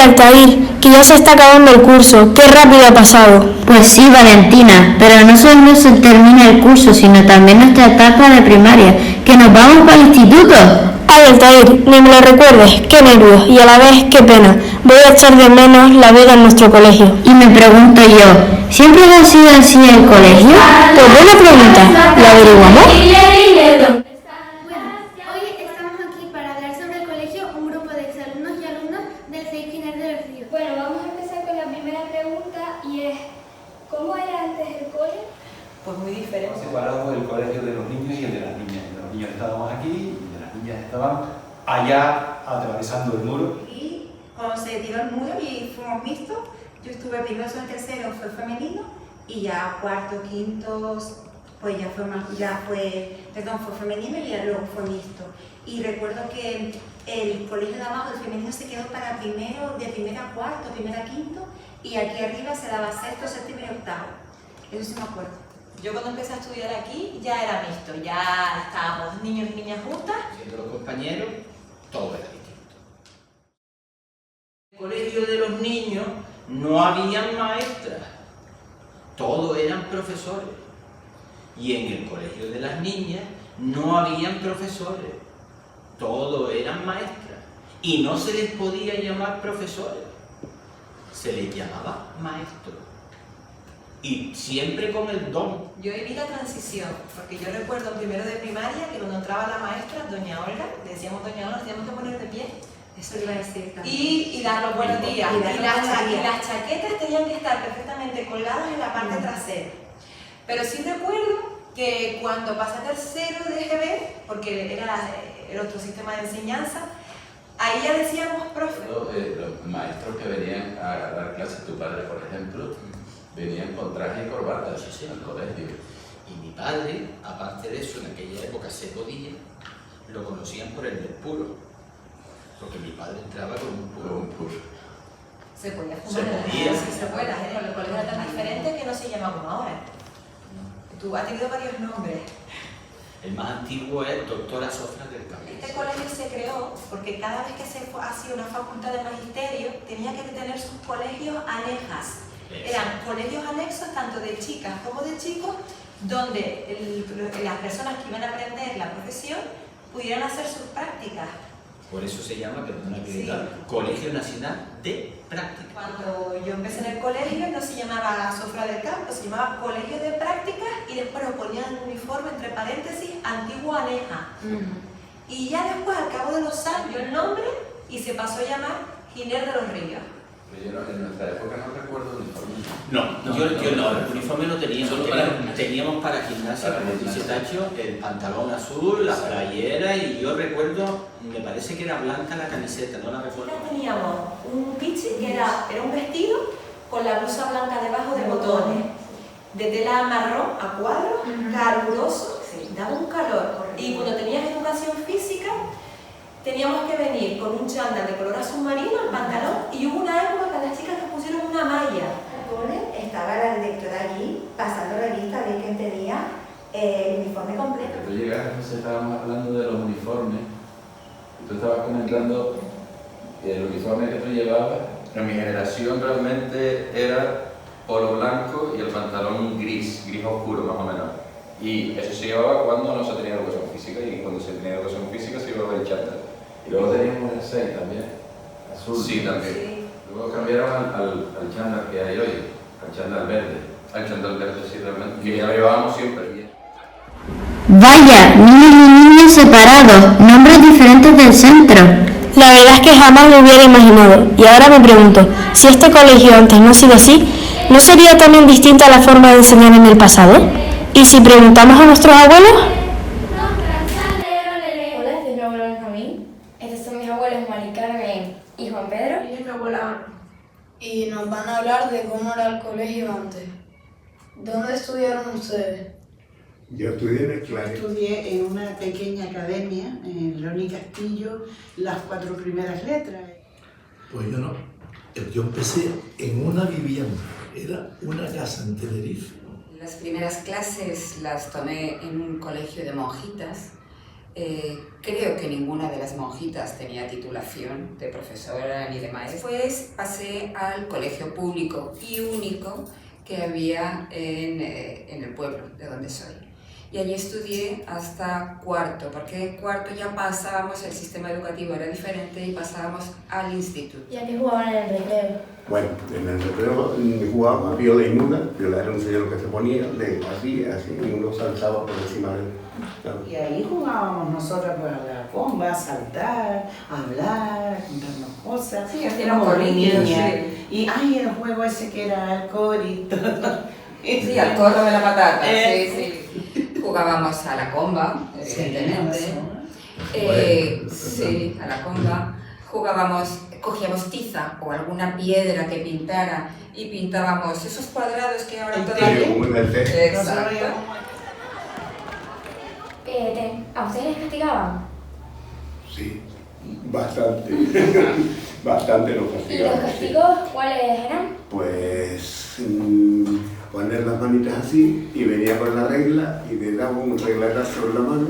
Altair, que ya se está acabando el curso. ¡Qué rápido ha pasado! Pues sí, Valentina, pero no solo se termina el curso, sino también nuestra etapa de primaria, que nos vamos para el instituto. Ay, Altair, ni me lo recuerdes. ¡Qué nervios! Y a la vez, qué pena. Voy a echar de menos la vida en nuestro colegio. Y me pregunto yo, ¿siempre ha sido así el colegio? Pues buena pregunta. ¿Lo averiguamos? Bueno, vamos a empezar con la primera pregunta y es, ¿cómo era antes el cole? Pues muy diferente. Separamos el colegio de los niños y el de las niñas. El de los niños estábamos aquí y de las niñas estaban allá atravesando el muro. Y cuando se tiró el muro y fuimos mixtos, yo estuve primero, segundo, tercero, fue femenino y ya cuarto, quinto, pues fue femenino y ya luego fue mixto. Y recuerdo que el colegio de abajo, el femenino, se quedó para primero, de primera a cuarto, primera a quinto, y aquí arriba se daba sexto, séptimo y octavo. Eso sí me acuerdo. Yo cuando empecé a estudiar aquí ya era mixto, ya estábamos niños y niñas juntas. Siendo los compañeros, todo era distinto. En el colegio de los niños no había maestras, todos eran profesores. Y en el colegio de las niñas no habían profesores, todos eran maestras. Y no se les podía llamar profesores, se les llamaba maestros. Y siempre con el don. Yo viví la transición, porque yo recuerdo primero de primaria que cuando entraba la maestra, doña Olga, le decíamos doña Olga, nos teníamos que poner de pie. Eso le iba a decir también. Y dar los buenos días. Y las chaquetas tenían que estar perfectamente colgadas en la parte trasera. Pero sí recuerdo que cuando pasé a tercero de GB, porque era el otro sistema de enseñanza, ahí ya decíamos profe. Los maestros que venían a dar clases, tu padre por ejemplo, venían con traje y corbata al colegio. Y mi padre, aparte de eso, en aquella época se podía, lo conocían por el del puro. Porque mi padre entraba con un puro. Se podía fumar. Se podía. Sí, se puede. Los colegios eran tan diferentes que no se llama como ahora. Tú has tenido varios nombres. El más antiguo es Doctora Sofra del Campo. Este colegio se creó porque cada vez que se hacía una facultad de magisterio tenía que tener sus colegios anejas. Eran colegios anexos tanto de chicas como de chicos donde las personas que iban a aprender la profesión pudieran hacer sus prácticas. Por eso se llama, perdona que Sí. diga, Colegio Nacional de Prácticas. Cuando yo empecé en el colegio no se llamaba Sofra del Campo, se llamaba Colegio de Prácticas y después lo ponían en el uniforme entre paréntesis Antigua Aneja. Y ya después, al cabo de los años, el nombre y se pasó a llamar Giner de los Ríos. Yo en nuestra época no recuerdo uniforme. Yo no, el uniforme no teníamos. Solo Teníamos para gimnasia, como dice Tacho, el pantalón azul, la playera y yo recuerdo, me parece que era blanca la camiseta, no la recuerdo. Teníamos un pichi que era un vestido con la blusa blanca debajo de botones, de tela marrón a cuadros, caluroso, daba un calor. Y cuando tenías educación física, teníamos que venir con un chándal de color azul marino, el pantalón, y hubo una época que las chicas nos pusieron una malla. Estaba la directora allí pasando revista a ver quién tenía el uniforme completo. Tú llegaste, estábamos hablando de los uniformes, y tú estabas comentando que el uniforme que tú llevabas, en mi generación realmente era polo blanco y el pantalón gris oscuro más o menos. Y eso se llevaba cuando no se tenía educación física, y cuando se tenía educación física se llevaba el chándal. Y luego teníamos el 6 también, azul. Sí, también. Sí. Luego cambiaron al chándal que hay hoy, al chándal verde. Al chándal verde, sí, realmente. Que ya lo llevábamos siempre. Vaya, niños y niñas separados, nombres diferentes del centro. La verdad es que jamás lo hubiera imaginado. Y ahora me pregunto, si este colegio antes no ha sido así, ¿no sería también distinta la forma de enseñar en el pasado? ¿Y si preguntamos a nuestros abuelos? Hola, este es mi abuelo Benjamín. Estos son mis abuelos Mari Carmen y Juan Pedro. Y mi abuela Ana. Y nos van a hablar de cómo era el colegio antes. ¿Dónde estudiaron ustedes? Yo estudié en el Claret. Estudié en una pequeña academia, en León Castillo, las 4 primeras letras. Pues yo no. Yo empecé en una vivienda. Era una casa en Tenerife. Las primeras clases las tomé en un colegio de monjitas Creo que ninguna de las monjitas tenía titulación de profesora ni de maestra. Después pasé al colegio público y único que había en el pueblo de donde soy. Y allí estudié hasta cuarto, porque en cuarto ya pasábamos, el sistema educativo era diferente y pasábamos al instituto. ¿Y a qué jugaban en el recreo? Bueno, en el recreo jugábamos a viola y nuna. Viola era un señor que se ponía, le hacía así, y uno saltaba por encima de él. Claro. Y ahí jugábamos nosotros pues, a la bomba, a saltar, a hablar, a contarnos cosas. Sí, hacíamos niñas. sí. Y ay, el juego ese que era el corito. Sí, al corro de la patata, sí, sí. Jugábamos a la comba, evidentemente. Sí, a la comba. Jugábamos, cogíamos tiza o alguna piedra que pintara y pintábamos esos cuadrados que ahora todavía... Exacto. ¿A ustedes les castigaban? Sí, bastante. Bastante nos castigaban. ¿Y los castigos cuáles eran? Pues poner las manitas así y venía con la regla y te daban un regletazo en la mano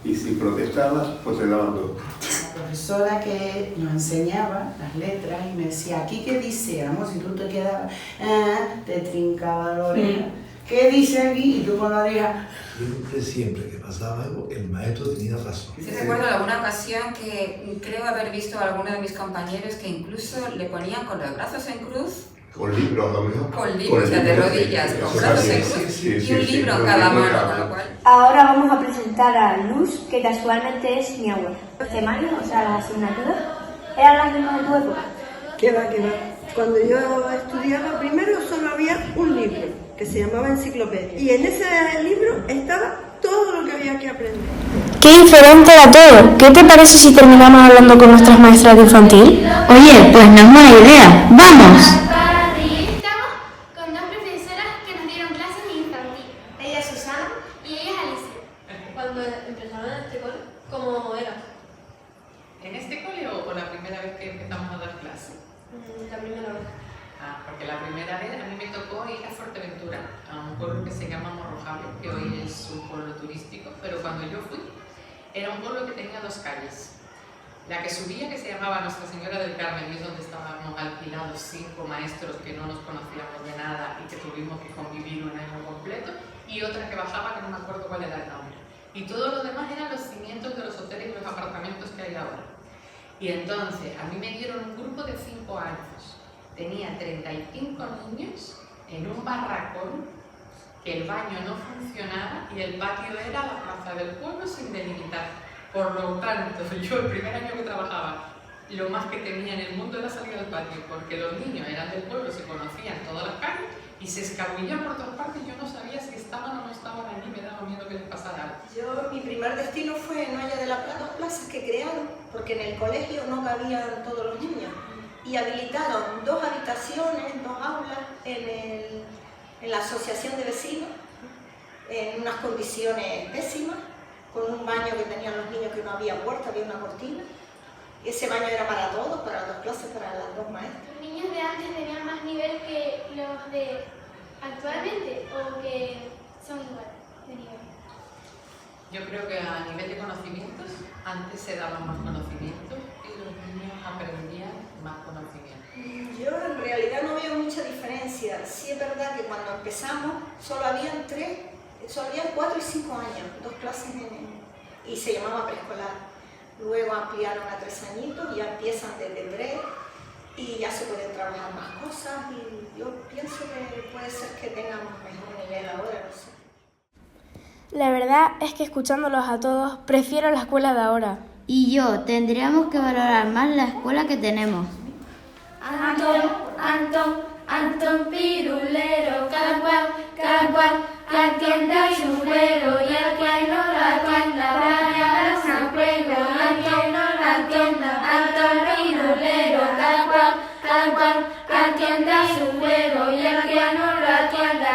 y si protestabas, pues te daban dos. La profesora que nos enseñaba las letras y me decía, ¿aquí qué dice? Vamos, si tú te quedabas, te trincaba la oreja. ¿Qué dice aquí? Y tú con la oreja. Siempre que pasaba algo, el maestro tenía razón. Sí, recuerdo alguna ocasión que creo haber visto a alguno de mis compañeros que incluso le ponían con los brazos en cruz. Con libros, a lo mejor. Con libros, o sea, de rodillas, con brazos en cruz y un libro en cada mano, con lo cual... Ahora vamos a presentar a Luz, que casualmente es mi abuela. Los temarios, o sea, las asignaturas, eran las mismas de tu época. ¿Qué va, qué va? Cuando yo estudiaba primero solo había un libro, que se llamaba Enciclopedia. Y en ese libro estaba todo lo que había que aprender. ¡Qué diferente era todo! ¿Qué te parece si terminamos hablando con nuestras maestras de infantil? Oye, pues no es mala idea. ¡Vamos! Estamos con dos profesoras que nos dieron clases de infantil. Ella es Susana y ella es Alicia. Cuando empezaron en este cole, ¿cómo era? ¿En este cole o la primera vez que empezamos a dar clases? La primera vez. Porque la primera vez a mí me tocó ir a Fuerteventura, a un pueblo que se llama Morrojable, que hoy es un pueblo turístico, pero cuando yo fui era un pueblo que tenía dos calles. La que subía, que se llamaba Nuestra Señora del Carmen, y es donde estábamos alquilados 5 maestros que no nos conocíamos de nada y que tuvimos que convivir un año completo, y otra que bajaba, que no me acuerdo cuál era el nombre. Y todo lo demás eran los cimientos de los hoteles y los apartamentos que hay ahora. Y entonces a mí me dieron un grupo de 5 años. Tenía 35 niños en un barracón, que el baño no funcionaba y el patio era la plaza del pueblo sin delimitar. Por lo tanto, yo el primer año que trabajaba, lo más que tenía en el mundo era salir al patio, porque los niños eran del pueblo, se conocían todas las calles y se escabullían por todas partes. Yo no sabía si estaban o no estaban allí, me daba miedo que les pasara algo. Mi primer destino fue en Hoya de la Plata, 2 plazas que crearon, porque en el colegio no cabían todos los niños. Y habilitaron 2 habitaciones, 2 aulas en la asociación de vecinos, en unas condiciones pésimas, con un baño que tenían los niños que no había puerta, había una cortina. Y ese baño era para todos, para las 2 clases, para las 2 maestras. ¿Los niños de antes tenían más nivel que los de actualmente o que son igual de nivel? Yo creo que a nivel de conocimientos, antes se daban más conocimientos y los niños aprendían más conocimientos. Yo en realidad no veo mucha diferencia. Sí es verdad que cuando empezamos solo habían 4 y 5 años, 2 clases y se llamaba preescolar. Luego ampliaron a 3 añitos, ya empiezan desde 3 y ya se pueden trabajar más cosas y yo pienso que puede ser que tengamos mejor nivel ahora, no sé. La verdad es que escuchándolos a todos, prefiero la escuela de ahora. Y yo, tendríamos que valorar más la escuela que tenemos. Antón pirulero, cada cual, que atienda su juego y el que no lo atienda vaya a su juego y el que no lo atienda, Antón pirulero, cada cual, que atienda su juego y el que no lo atienda